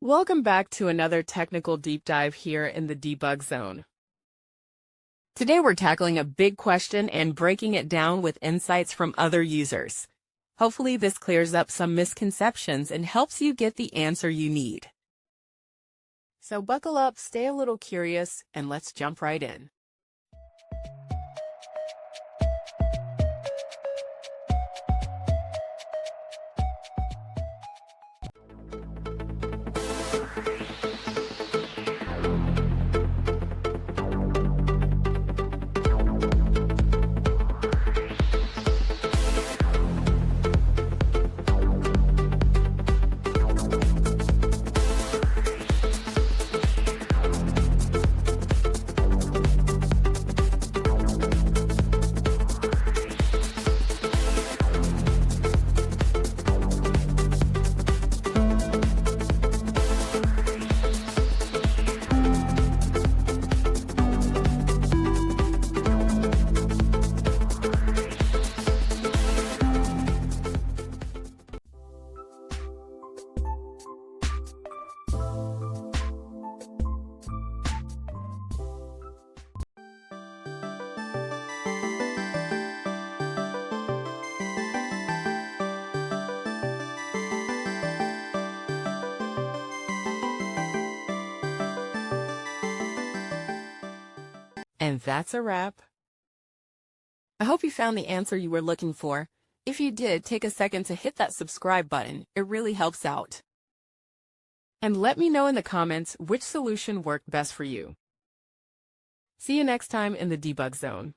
Welcome back to another technical deep dive here in the debug zone. Today we're tackling a big question and breaking it down with insights from other users. Hopefully this clears up some misconceptions and helps you get the answer you need. So buckle up, stay a little curious, and let's jump right in. And that's a wrap. I hope you found the answer you were looking for. If you did, take a second to hit that subscribe button. It really helps out. And let me know in the comments which solution worked best for you. See you next time in the debug zone.